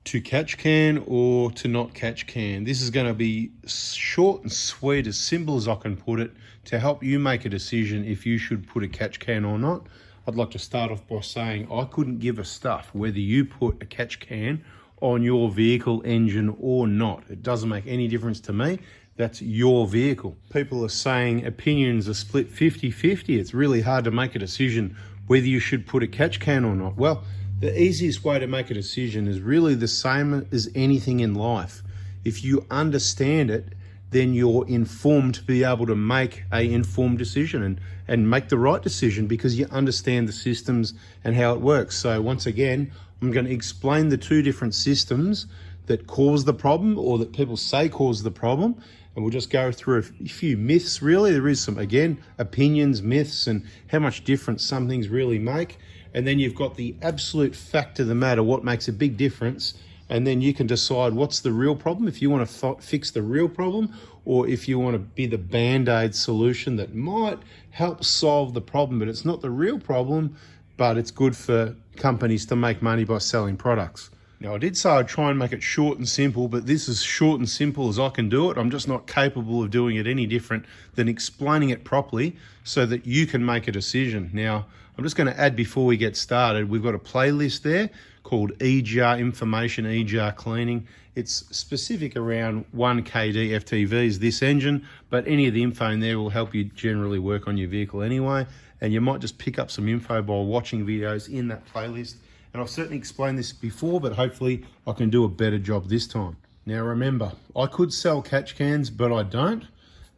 To catch can or to not catch can. This is going to be short and sweet, as simple as I can put it, to help you make a decision if you should put a catch can or not. I'd like to start off by saying I couldn't give a stuff whether you put a catch can on your vehicle engine or not. It doesn't make any difference to me. That's your vehicle. People are saying opinions are split 50-50. It's really hard to make a decision whether you should put a catch can or not. Well, the easiest way to make a decision is really the same as anything in life. If you understand it, then you're informed to be able to make an informed decision and make the right decision because you understand the systems and how it works. So once again, I'm going to explain the two different systems that cause the problem, or that people say cause the problem. And we'll just go through a few myths, really. There is some, again, opinions, myths, and how much difference some things really make. And then you've got the absolute fact of the matter, what makes a big difference. And then you can decide what's the real problem, if you want to fix the real problem, or if you want to be the Band-Aid solution that might help solve the problem, but it's not the real problem, but it's good for companies to make money by selling products. Now, I did say I'd try and make it short and simple, but this is short and simple as I can do it. I'm just not capable of doing it any different than explaining it properly so that you can make a decision. Now, I'm just going to add before we get started, we've got a playlist there called EGR Information, EGR Cleaning. It's specific around 1 kD FTVs, this engine, but any of the info in there will help you generally work on your vehicle anyway. And you might just pick up some info by watching videos in that playlist. And I've certainly explained this before, but hopefully I can do a better job this time. Now remember, I could sell catch cans, but I don't.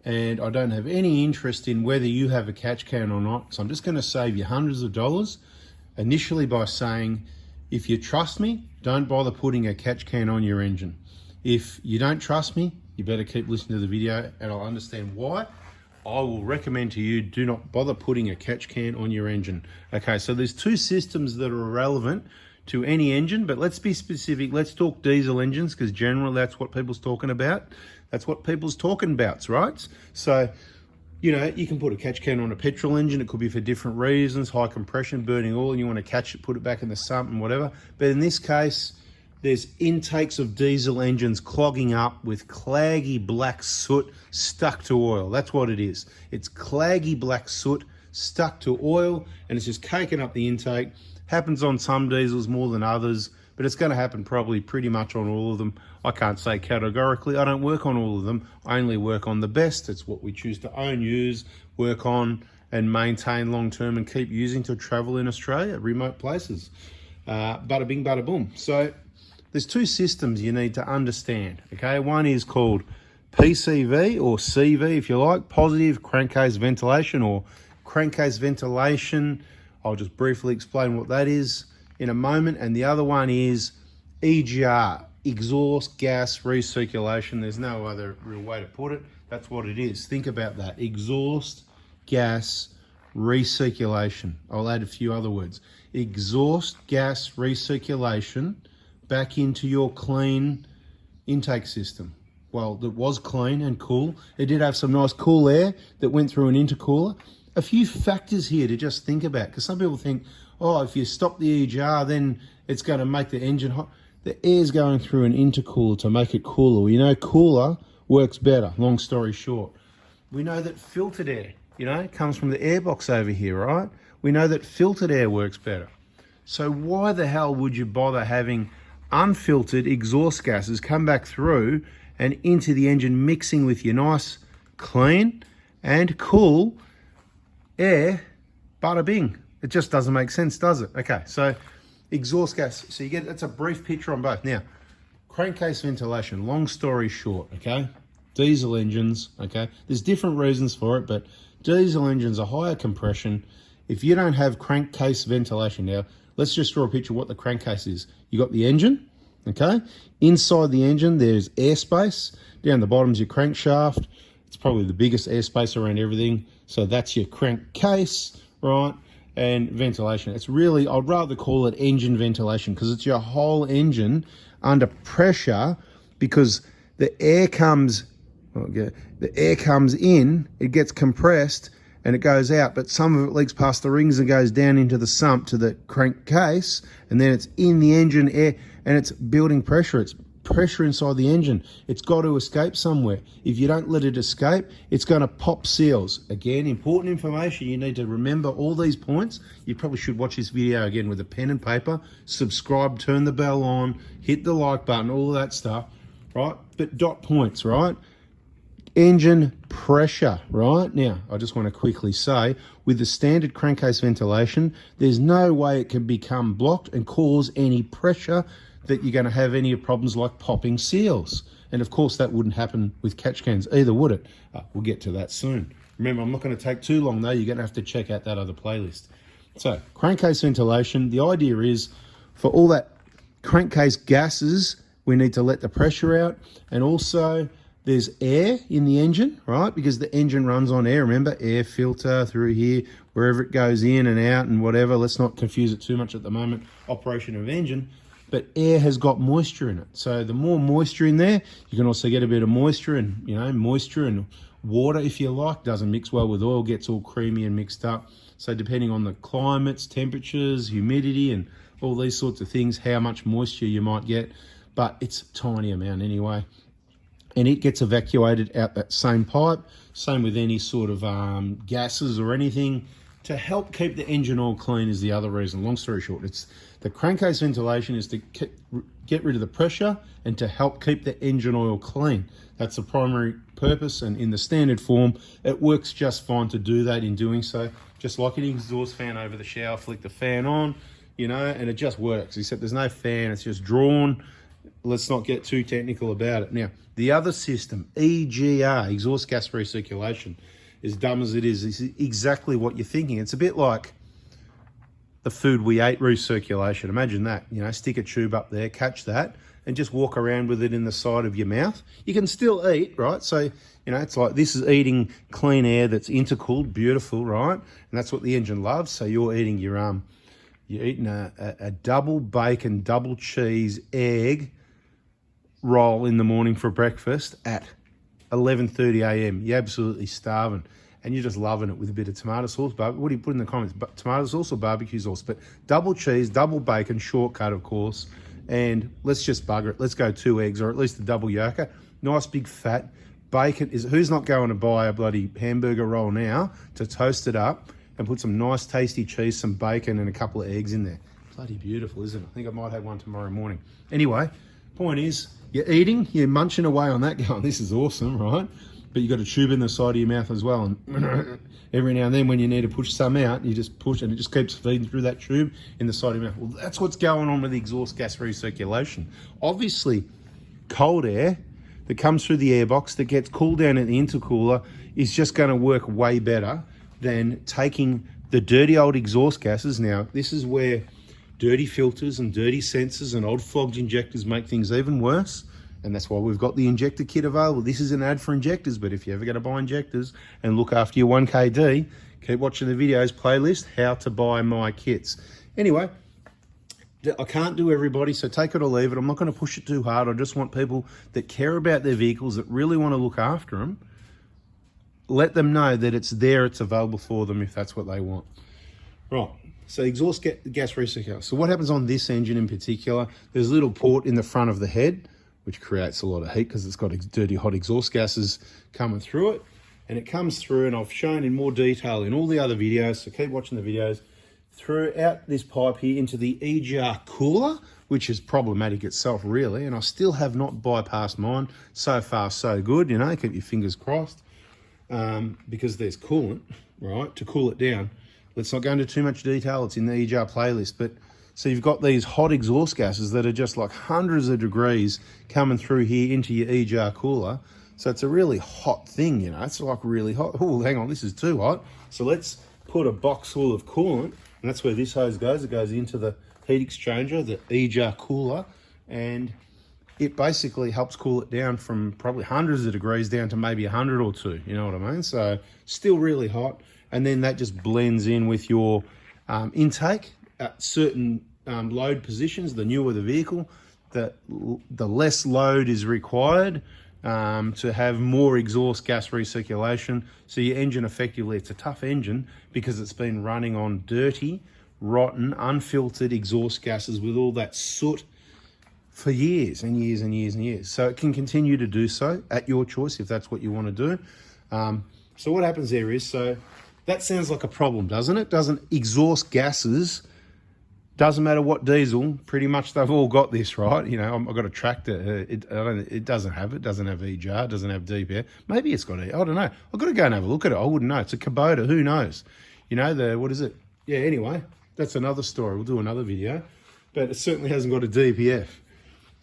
And I don't have any interest in whether you have a catch can or not. So I'm just going to save you hundreds of dollars initially by saying, if you trust me, don't bother putting a catch can on your engine. If you don't trust me, you better keep listening to the video and I'll understand why. I will recommend to you, do not bother putting a catch can on your engine. Okay, so there's two systems that are relevant to any engine, but let's be specific. Let's talk diesel engines because generally that's what people's talking about. That's what people's talking about, right? So, you know, you can put a catch can on a petrol engine. It could be for different reasons, high compression, burning oil, and you want to catch it, put it back in the sump and whatever. But in this case, there's intakes of diesel engines clogging up with claggy black soot stuck to oil. That's what it is. It's claggy black soot stuck to oil, and it's just caking up the intake. Happens on some diesels more than others, but it's going to happen probably pretty much on all of them. I can't say categorically. I don't work on all of them. I only work on the best. It's what we choose to own, use, work on, and maintain long-term and keep using to travel in Australia, remote places. Bada bing, bada boom. So there's two systems you need to understand, okay? One is called PCV or CV, if you like, positive crankcase ventilation or crankcase ventilation. I'll just briefly explain what that is in a moment. And the other one is EGR, exhaust gas recirculation. There's no other real way to put it. That's what it is. Think about that. Exhaust gas recirculation. I'll add a few other words. Exhaust gas recirculation back into your clean intake system. Well, it was clean and cool. It did have some nice cool air that went through an intercooler. A few factors here to just think about, because some people think, oh, if you stop the EGR, then it's going to make the engine hot. The air's going through an intercooler to make it cooler. Well, you know, cooler works better, long story short. We know that filtered air, you know, comes from the air box over here, right? We know that filtered air works better. So why the hell would you bother having unfiltered exhaust gases come back through and into the engine, mixing with your nice, clean and cool air? Bada bing. It just doesn't make sense, does it? Okay, so exhaust gas. So you get, that's a brief picture on both. Now, crankcase ventilation, long story short, okay? Diesel engines, okay? There's different reasons for it, but diesel engines are higher compression. If you don't have crankcase ventilation, now, let's just draw a picture of what the crankcase is. You got the engine, okay? Inside the engine, there's airspace. Down the bottom's your crankshaft. It's probably the biggest airspace around everything. So that's your crankcase, right? And ventilation. It's really, I'd rather call it engine ventilation because it's your whole engine under pressure because the air comes in, it gets compressed, and it goes out, but some of it leaks past the rings and goes down into the sump to the crankcase, and then it's in the engine air, and it's building pressure. It's pressure inside the engine. It's got to escape somewhere. If you don't let it escape, it's going to pop seals. Again, important information. You need to remember all these points. You probably should watch this video again with a pen and paper. Subscribe, turn the bell on, hit the like button, all of that stuff, right? But dot points, right? Engine pressure, right? Now, I just want to quickly say, with the standard crankcase ventilation, there's no way it can become blocked and cause any pressure that you're going to have any problems like popping seals. And of course, that wouldn't happen with catch cans either, would it? We'll get to that soon. Remember, I'm not going to take too long though. You're going to have to check out that other playlist. So, crankcase ventilation, the idea is for all that crankcase gases, we need to let the pressure out, and also there's air in the engine, right? Because the engine runs on air. Remember, air filter through here, wherever it goes in and out and whatever. Let's not confuse it too much at the moment, operation of engine. But air has got moisture in it. So the more moisture in there, you can also get a bit of moisture, and, you know, moisture and water, if you like, doesn't mix well with oil, gets all creamy and mixed up. So depending on the climates, temperatures, humidity, and all these sorts of things, how much moisture you might get. But it's a tiny amount anyway. And it gets evacuated out that same pipe. Same with any sort of gases or anything. To help keep the engine oil clean is the other reason. Long story short, it's the crankcase ventilation is to get rid of the pressure and to help keep the engine oil clean. That's the primary purpose, and in the standard form, it works just fine to do that in doing so. Just like an exhaust fan over the shower, flick the fan on, you know, and it just works, except there's no fan, it's just drawn. Let's not get too technical about it. Now, the other system, EGR, exhaust gas recirculation, as dumb as it is exactly what you're thinking. It's a bit like the food we ate recirculation. Imagine that, you know, stick a tube up there, catch that, and just walk around with it in the side of your mouth. You can still eat, right? So, you know, it's like this is eating clean air that's intercooled, beautiful, right? And that's what the engine loves. So you're eating your you're eating a double bacon, double cheese, egg roll in the morning for breakfast at 11:30 a.m. You're absolutely starving, and you're just loving it with a bit of tomato sauce. What do you put in the comments? Tomato sauce or barbecue sauce? But double cheese, double bacon, shortcut, of course. And let's just bugger it. Let's go 2 eggs, or at least a double yolker. Nice big fat bacon. Who's not going to buy a bloody hamburger roll now to toast it up and put some nice tasty cheese, some bacon, and a couple of eggs in there? Bloody beautiful, isn't it? I think I might have one tomorrow morning. Anyway, point is, you're eating, you're munching away on that going, this is awesome, right? But you've got a tube in the side of your mouth as well. And every now and then when you need to push some out, you just push and it just keeps feeding through that tube in the side of your mouth. Well, that's what's going on with the exhaust gas recirculation. Obviously, cold air that comes through the airbox that gets cooled down at the intercooler is just going to work way better than taking the dirty old exhaust gases. Now, this is where dirty filters and dirty sensors and old flogged injectors make things even worse. And that's why we've got the injector kit available. This is an ad for injectors, but if you're ever going to buy injectors and look after your 1KD, keep watching the videos playlist, how to buy my kits. Anyway, I can't do everybody, so take it or leave it. I'm not going to push it too hard. I just want people that care about their vehicles, that really want to look after them, let them know that it's there, it's available for them if that's what they want. Right. So exhaust gas recirculator. So what happens on this engine in particular, there's a little port in the front of the head, which creates a lot of heat because it's got dirty hot exhaust gases coming through it. And it comes through, and I've shown in more detail in all the other videos, so keep watching the videos, throughout this pipe here into the EGR cooler, which is problematic itself really, and I still have not bypassed mine. So far so good, you know, keep your fingers crossed, because there's coolant, right, to cool it down. Let's not go into too much detail, it's in the EGR playlist, but so you've got these hot exhaust gases that are just like hundreds of degrees coming through here into your EGR cooler. So it's a really hot thing, you know, it's like really hot. Oh, hang on, this is too hot. So let's put a box full of coolant, and that's where this hose goes. It goes into the heat exchanger, the EGR cooler, and it basically helps cool it down from probably hundreds of degrees down to maybe 100 or 2, you know what I mean? So still really hot. And then that just blends in with your intake at certain load positions. The newer the vehicle, the less load is required to have more exhaust gas recirculation. So your engine effectively, it's a tough engine because it's been running on dirty, rotten, unfiltered exhaust gases with all that soot for years and years and years and years. So it can continue to do so at your choice if that's what you want to do. So what happens there is, so that sounds like a problem, doesn't it? Doesn't exhaust gases, doesn't matter what diesel, pretty much they've all got this, right? You know, I've got a tractor, it doesn't have EGR, it doesn't have DPF. Maybe it's got I don't know. I've got to go and have a look at it. I wouldn't know. It's a Kubota, who knows? You know, what is it? Yeah, anyway, that's another story. We'll do another video. But it certainly hasn't got a DPF.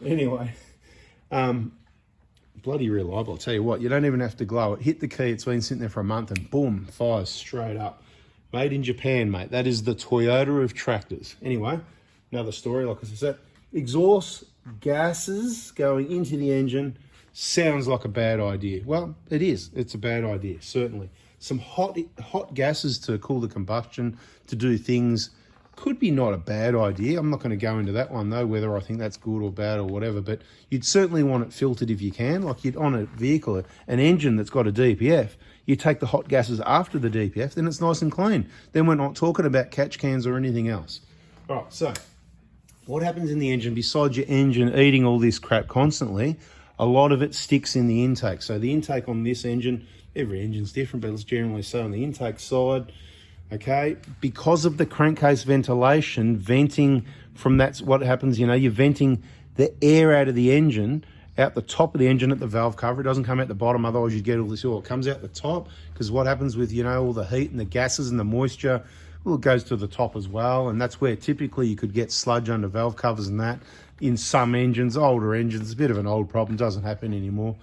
Anyway, bloody reliable. I'll tell you what, you don't even have to glow it. Hit the key, it's been sitting there for a month and boom, fires straight up. Made in Japan, mate. That is the Toyota of tractors. Anyway, another story, like I said. Exhaust gases going into the engine sounds like a bad idea. Well, it is. It's a bad idea, certainly. Some hot gases to cool the combustion, to do things, could be not a bad idea. I'm not going to go into that one, though, whether I think that's good or bad or whatever, but you'd certainly want it filtered if you can. Like you'd on a vehicle, an engine that's got a DPF, you take the hot gases after the DPF, then it's nice and clean. Then we're not talking about catch cans or anything else. All right, so what happens in the engine, besides your engine eating all this crap constantly, a lot of it sticks in the intake. So the intake on this engine, every engine's different, but it's generally so on the intake side, okay, because of the crankcase ventilation, venting from that's what happens, you know, you're venting the air out of the engine, out the top of the engine at the valve cover. It doesn't come out the bottom, otherwise you'd get all this oil. It comes out the top, because what happens with, you know, all the heat and the gases and the moisture, well, it goes to the top as well, and that's where typically you could get sludge under valve covers and that. In some engines, older engines, it's a bit of an old problem, doesn't happen anymore.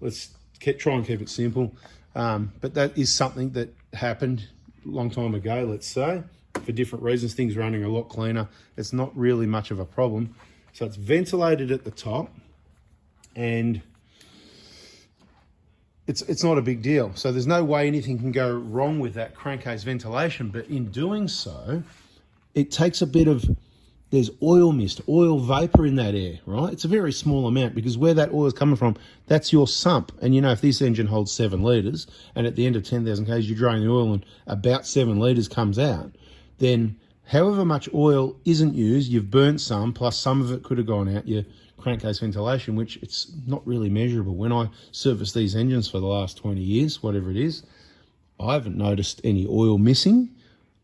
Let's try and keep it simple. But that is something that happened a long time ago, let's say, for different reasons. Things running a lot cleaner. It's not really much of a problem. So it's ventilated at the top, and it's not a big deal. So there's no way anything can go wrong with that crankcase ventilation, but in doing so, it takes a bit of, there's oil mist, oil vapor in that air, right? It's a very small amount, because where that oil is coming from, that's your sump. And you know, if this engine holds 7 litres, and at the end of 10,000 k's, you drain the oil and about 7 litres comes out, then however much oil isn't used, you've burnt some, plus some of it could have gone out your crankcase ventilation, which it's not really measurable. When I service these engines for the last 20 years, whatever it is, I haven't noticed any oil missing,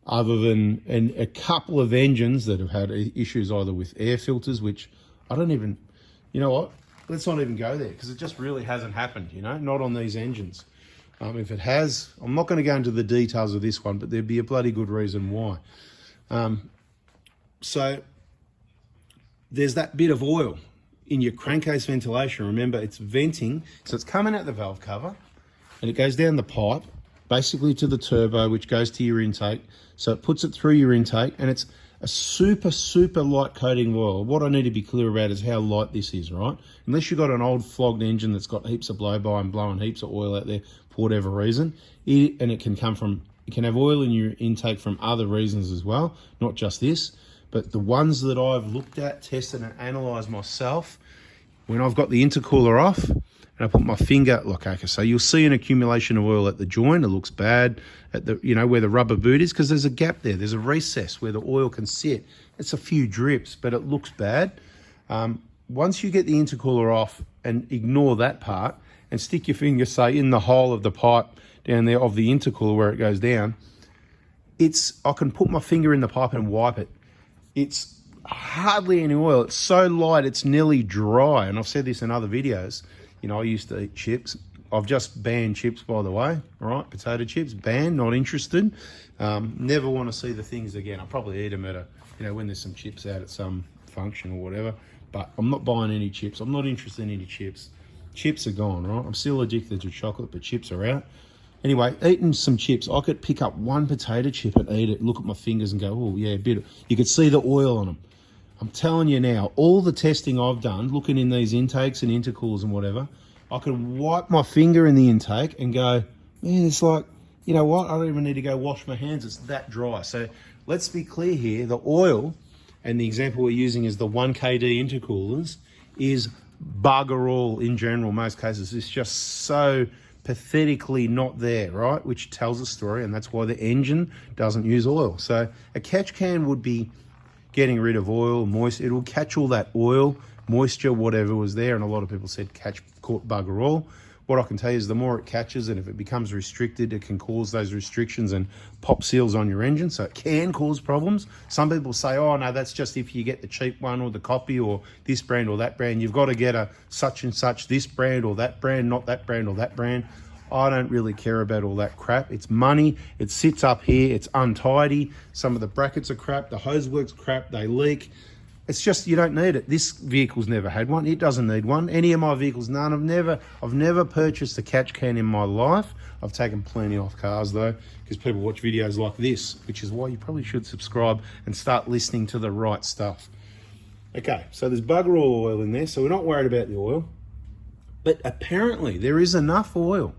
other than a couple of engines that have had issues either with air filters, which I don't even, you know what, let's not even go there, because it just really hasn't happened, you know, not on these engines. If it has, I'm not going to go into the details of this one, but there'd be a bloody good reason why. So there's that bit of oil in your crankcase ventilation. Remember, it's venting, so it's coming out the valve cover, and it goes down the pipe, basically to the turbo, which goes to your intake. So it puts it through your intake, and it's a super, super light coating of oil. What I need to be clear about is how light this is, right? Unless you've got an old flogged engine that's got heaps of blow-by and blowing heaps of oil out there for whatever reason, and it can come from, you can have oil in your intake from other reasons as well, not just this. But the ones that I've looked at, tested and analysed myself, when I've got the intercooler off and I put my finger, look, okay, so you'll see an accumulation of oil at the joint. It looks bad at the, you know, where the rubber boot is, because there's a gap there. There's a recess where the oil can sit. It's a few drips, but it looks bad. Once you get the intercooler off and ignore that part and stick your finger, say, in the hole of the pipe down there of the intercooler where it goes down, I can put my finger in the pipe and wipe it. It's hardly any oil. It's so light, it's nearly dry. And I've said this in other videos. You know, I used to eat chips. I've just banned chips, by the way. All right, potato chips, banned, not interested. Never want to see the things again. I'll probably eat them at when there's some chips out at some function or whatever. But I'm not buying any chips. I'm not interested in any chips. Chips are gone, right? I'm still addicted to chocolate, but chips are out. Anyway, eating some chips, I could pick up one potato chip and eat it, look at my fingers and go, oh yeah, you could see the oil on them. I'm telling you now, all the testing I've done, looking in these intakes and intercoolers and whatever, I could wipe my finger in the intake and go, man, it's like, you know what, I don't even need to go wash my hands, it's that dry. So let's be clear here, the oil, and the example we're using is the 1 kD intercoolers, is bugger all in general, most cases. It's just so pathetically not there, right? Which tells a story, and that's why the engine doesn't use oil. So a catch can would be getting rid of oil, moist. It will catch all that oil, moisture, whatever was there. And a lot of people said caught bugger all. What I can tell you is the more it catches, and if it becomes restricted, it can cause those restrictions and pop seals on your engine. So it can cause problems. Some people say, oh no, that's just if you get the cheap one or the copy or this brand or that brand. You've got to get a such and such, this brand or that brand, not that brand or that brand. I don't really care about all that crap. It's money. It sits up here. It's untidy. Some of the brackets are crap. The hose works crap. They leak. It's just, you don't need it. This vehicle's never had one. It doesn't need one. Any of my vehicles, none. I've never purchased a catch can in my life. I've taken plenty off cars though, because people watch videos like this, which is why you probably should subscribe and start listening to the right stuff. Okay, so there's bugger all oil in there, so we're not worried about the oil. But apparently there is enough oil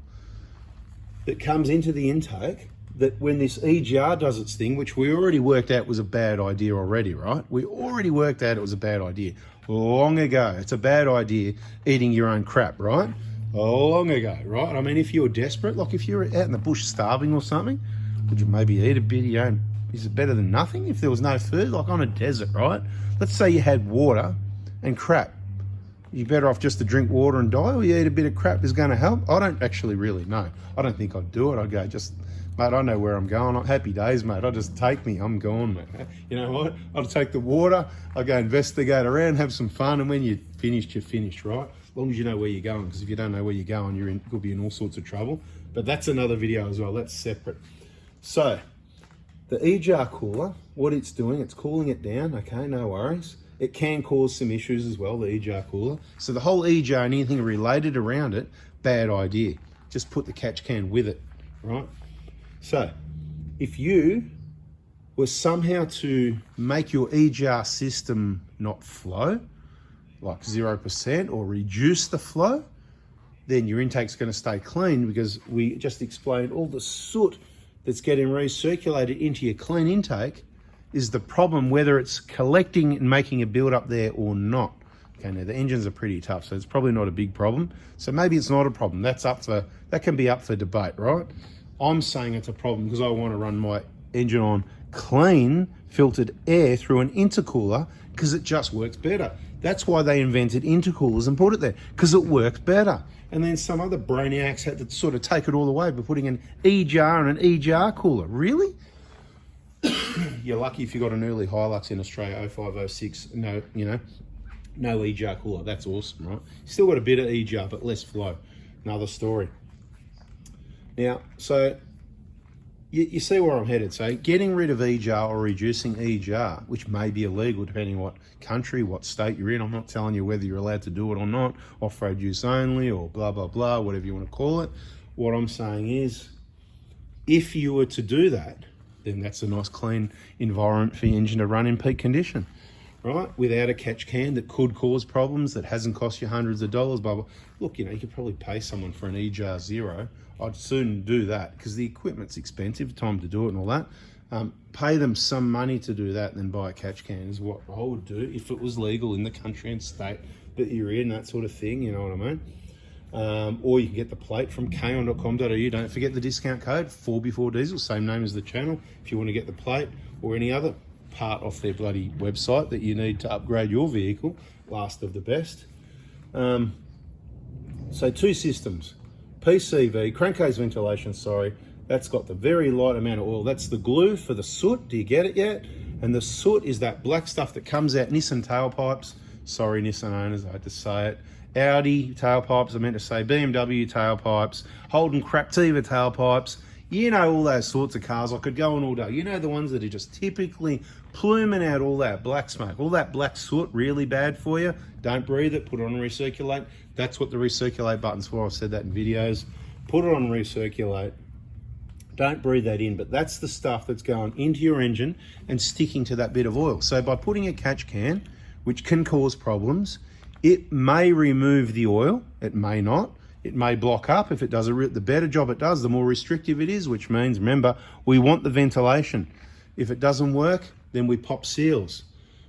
that comes into the intake that when this EGR does its thing, which we already worked out was a bad idea already, right? We already worked out it was a bad idea long ago. It's a bad idea eating your own crap, right? Long ago, right? I mean, if you were desperate, like if you were out in the bush starving or something, would you maybe eat a bit of your own? Is it better than nothing if there was no food? Like on a desert, right? Let's say you had water and crap. You're better off just to drink water and die, or you eat a bit of crap is going to help? I don't actually really know. I don't think I'd do it. I'd go, just, mate, I know where I'm going. Happy days, mate. I'll just take me. I'm gone, mate. You know what? I'll take the water. I'll go investigate around, have some fun, and when you're finished, right? As long as you know where you're going, because if you don't know where you're going, you could be in all sorts of trouble. But that's another video as well. That's separate. So the EGR cooler, what it's doing, it's cooling it down. Okay, no worries. It can cause some issues as well, the EGR cooler. So the whole EGR and anything related around it, bad idea. Just put the catch can with it, right? So if you were somehow to make your EGR system not flow, like 0%, or reduce the flow, then your intake's going to stay clean, because we just explained all the soot that's getting recirculated into your clean intake is the problem, whether it's collecting and making a build up there or not. Okay, now the engines are pretty tough, so it's probably not a big problem. So maybe it's not a problem. That can be up for debate, right? I'm saying it's a problem because I want to run my engine on clean filtered air through an intercooler, because it just works better. That's why they invented intercoolers and put it there, because it works better. And then some other brainiacs had to sort of take it all away by putting an EGR and an EGR cooler. Really? You're lucky if you got an early Hilux in Australia, 05, 06, no EGR cooler. That's awesome, right? Still got a bit of EGR, but less flow. Another story. Now, so you see where I'm headed. So getting rid of EGR or reducing EGR, which may be illegal depending what country, what state you're in. I'm not telling you whether you're allowed to do it or not, off-road use only or blah, blah, blah, whatever you want to call it. What I'm saying is, if you were to do that, then that's a nice clean environment for your engine to run in peak condition, right? Without a catch can that could cause problems, that hasn't cost you hundreds of dollars, blah, blah. Look, you could probably pay someone for an EGR Zero. I'd soon do that because the equipment's expensive, time to do it and all that. Pay them some money to do that, then buy a catch can is what I would do if it was legal in the country and state that you're in, that sort of thing, you know what I mean? Or you can get the plate from kaon.com.au. Don't forget the discount code 4B4Diesel, same name as the channel, if you want to get the plate or any other part off their bloody website that you need to upgrade your vehicle. Last of the best. So two systems. PCV, crankcase ventilation, sorry, that's got the very light amount of oil. That's the glue for the soot. Do you get it yet? And the soot is that black stuff that comes out Nissan tailpipes. Sorry, Nissan owners, I had to say it. Audi tailpipes, I meant to say BMW tailpipes, Holden Craptiva tailpipes. You know, all those sorts of cars. I could go on all day. You know, the ones that are just typically pluming out all that black smoke, all that black soot, really bad for you. Don't breathe it, put it on recirculate. That's what the recirculate button's for. I've said that in videos. Put it on recirculate. Don't breathe that in, but that's the stuff that's going into your engine and sticking to that bit of oil. So by putting a catch can, which can cause problems, it may remove the oil, it may not. It may block up. If it does the better job it does, the more restrictive it is, which means, remember, we want the ventilation. If it doesn't work, then we pop seals,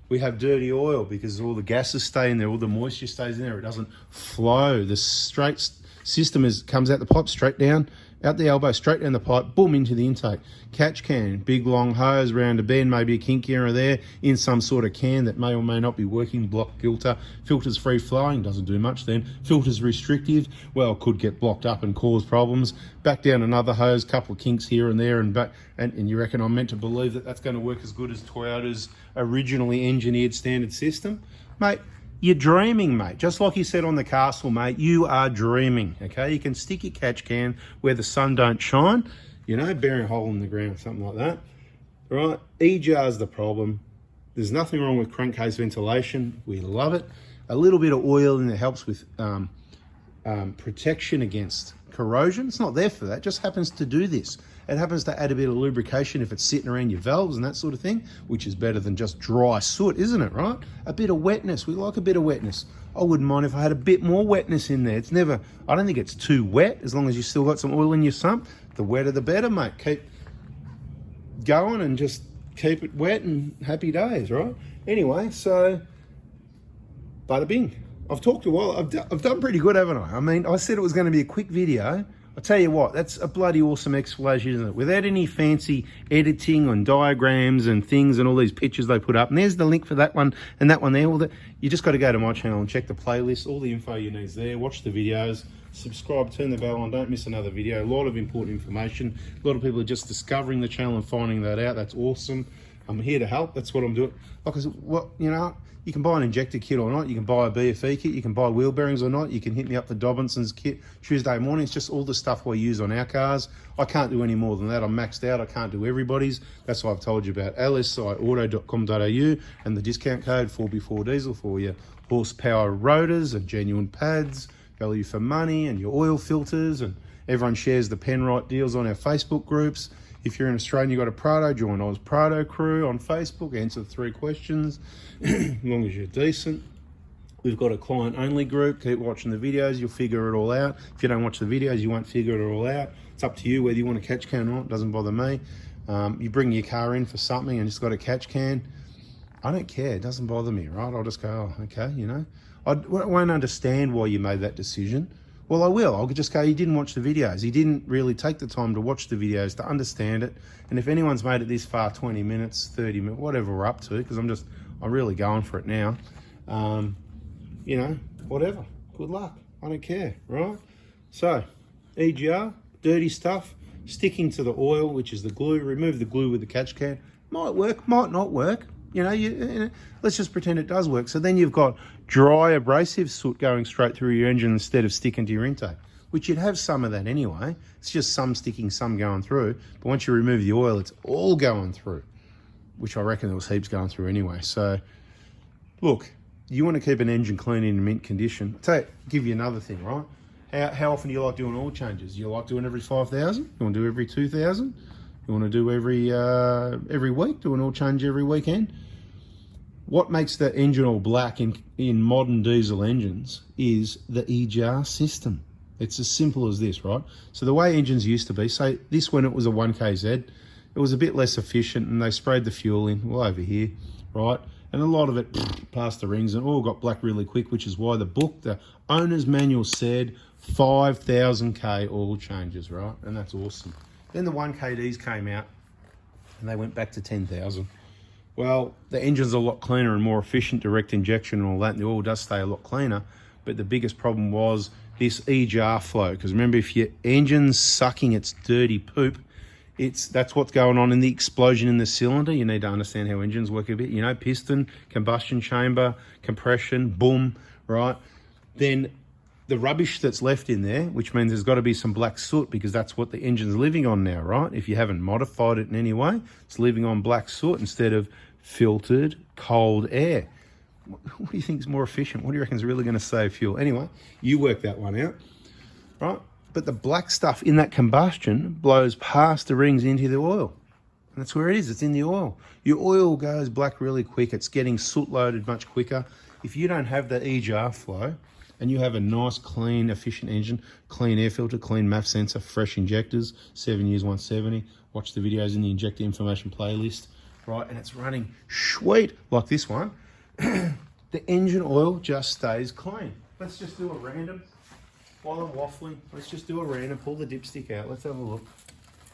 we have dirty oil because all the gases stay in there, all the moisture stays in there. It doesn't flow. The straight system comes out the pipe, straight down, out the elbow, straight down the pipe, boom, into the intake. Catch can, big long hose round a bend, maybe a kink here or there, in some sort of can that may or may not be working. Block filter. Filter's free flowing, doesn't do much then. Filter's restrictive, well, could get blocked up and cause problems. Back down another hose, couple of kinks here and there, and back. And you reckon I'm meant to believe that that's going to work as good as Toyota's originally engineered standard system? Mate, you're dreaming, mate. Just like you said on the Castle, mate, you are dreaming, okay? You can stick your catch can where the sun don't shine, you know, bury a hole in the ground, something like that, right? EGR's the problem. There's nothing wrong with crankcase ventilation. We love it. A little bit of oil in there helps with protection against corrosion. It's not there for that, it just happens to do this. It happens to add a bit of lubrication if it's sitting around your valves and that sort of thing, which is better than just dry soot, isn't it, right? A bit of wetness, we like a bit of wetness. I wouldn't mind if I had a bit more wetness in there. It's never, I don't think it's too wet, as long as you still got some oil in your sump. The wetter the better, mate. Keep going and just keep it wet and happy days, right? Anyway, so, bada bing. I've talked a while, I've done pretty good, haven't I? I mean, I said it was going to be a quick video. I'll tell you what, that's a bloody awesome explanation, isn't it? Without any fancy editing on diagrams and things and all these pictures they put up. And there's the link for that one and that one there. You just got to go to my channel and check the playlist. All the info you need is there. Watch the videos, subscribe, turn the bell on, don't miss another video. A lot of important information. A lot of people are just discovering the channel and finding that out. That's awesome. I'm here to help. That's what I'm doing. Like I said, you know, you can buy an injector kit or not. You can buy a BFE kit. You can buy wheel bearings or not. You can hit me up the Dobinson's kit Tuesday morning. It's just all the stuff I use on our cars. I can't do any more than that. I'm maxed out. I can't do everybody's. That's why I've told you about lsiauto.com.au and the discount code 4B4 diesel for your horsepower rotors and genuine pads, value for money, and your oil filters. And everyone shares the Penrite deals on our Facebook groups. If you're in Australia, you've got a Prado, join Oz Prado crew on Facebook, answer the 3 questions, as long as you're decent. We've got a client-only group. Keep watching the videos, you'll figure it all out. If you don't watch the videos, you won't figure it all out. It's up to you whether you want a catch can or not, it doesn't bother me. You bring your car in for something and it's got a catch can, I don't care, it doesn't bother me, right? I'll just go, oh, okay, you know. I won't understand why you made that decision. Well, I will. I'll just go, he didn't watch the videos. He didn't really take the time to watch the videos to understand it. And if anyone's made it this far, 20 minutes, 30 minutes, whatever we're up to, because I'm really going for it now. You know, whatever. Good luck. I don't care, right? So, EGR, dirty stuff, sticking to the oil, which is the glue. Remove the glue with the catch can. Might work, might not work. You know, let's just pretend it does work. So then you've got dry abrasive soot going straight through your engine instead of sticking to your intake, which you'd have some of that anyway. It's just some sticking, some going through. But once you remove the oil, it's all going through, which I reckon there was heaps going through anyway. So look, you want to keep an engine clean in mint condition. Give you another thing, right? How often do you like doing oil changes? You like doing every 5,000? You want to do every 2,000? You want to do every week? Do an oil change every weekend? What makes the engine all black in modern diesel engines is the EGR system. It's as simple as this, right? So the way engines used to be, say this when it was a 1kZ, it was a bit less efficient and they sprayed the fuel in, well over here, right? And a lot of it passed the rings and all got black really quick, which is why the owner's manual said 5,000k oil changes, right? And that's awesome. Then the 1KDs came out and they went back to 10,000. Well, the engine's a lot cleaner and more efficient, direct injection and all that, and the oil does stay a lot cleaner. But the biggest problem was this EGR flow, because remember, if your engine's sucking its dirty poop, that's what's going on in the explosion in the cylinder. You need to understand how engines work a bit. You know, piston, combustion chamber, compression, boom, right? Then the rubbish that's left in there, which means there's got to be some black soot because that's what the engine's living on now, right? If you haven't modified it in any way, it's living on black soot instead of filtered cold air. What do you think is more efficient? What do you reckon is really going to save fuel? Anyway, you work that one out, right? But the black stuff in that combustion blows past the rings into the oil. And that's where it is, it's in the oil. Your oil goes black really quick. It's getting soot loaded much quicker. If you don't have the EGR flow, and you have a nice, clean, efficient engine, clean air filter, clean MAF sensor, fresh injectors, 7 years, 170. Watch the videos in the injector information playlist. right, and it's running sweet like this one, the engine oil just stays clean. Let's just do a random, while I'm waffling, let's just do a random, pull the dipstick out, let's have a look.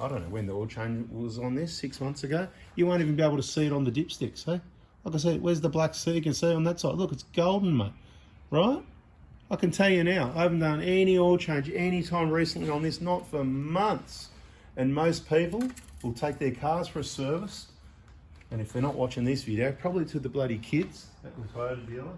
I don't know when the oil change was on this, 6 months ago. You won't even be able to see it on the dipstick, see? Like I said, where's the black C? You can see on that side. Look, it's golden, mate, right? I can tell you now, I haven't done any oil change any time recently on this, not for months. And most people will take their cars for a service, and if they're not watching this video, probably to the bloody kids at the Toyota dealer.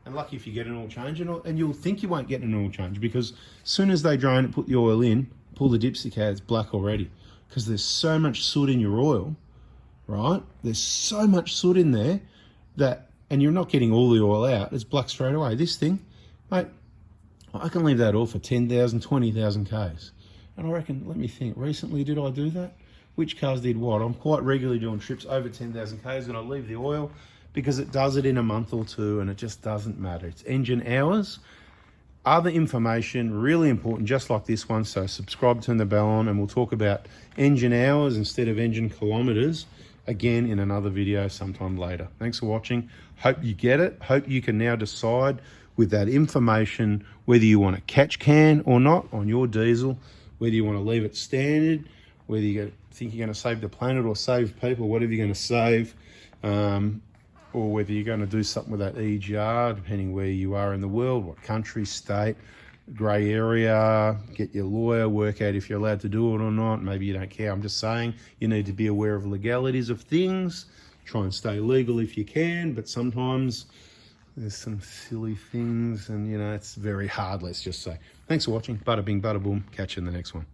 And lucky if you get an oil change, and you'll think you won't get an oil change, because as soon as they drain it, put the oil in, pull the dipstick out, it's black already. Because there's so much soot in your oil, right? There's so much soot in there that, and you're not getting all the oil out, it's black straight away. This thing, mate, I can leave that oil for 10,000, 20,000 Ks. And I reckon, let me think, recently did I do that? Which cars did what? I'm quite regularly doing trips over 10,000 Ks and I leave the oil because it does it in a month or two and it just doesn't matter. It's engine hours. Other information, really important, just like this one. So subscribe, turn the bell on, and we'll talk about engine hours instead of engine kilometers again in another video sometime later. Thanks for watching. Hope you get it. Hope you can now decide with that information whether you want to catch can or not on your diesel, whether you want to leave it standard, whether you think you're going to save the planet or save people, whatever you're going to save, or whether you're going to do something with that EGR, depending where you are in the world, what country, state, grey area, get your lawyer, work out if you're allowed to do it or not. Maybe you don't care. I'm just saying you need to be aware of legalities of things. Try and stay legal if you can, but sometimes there's some silly things and, you know, it's very hard, let's just say. Thanks for watching. Bada bing, bada boom. Catch you in the next one.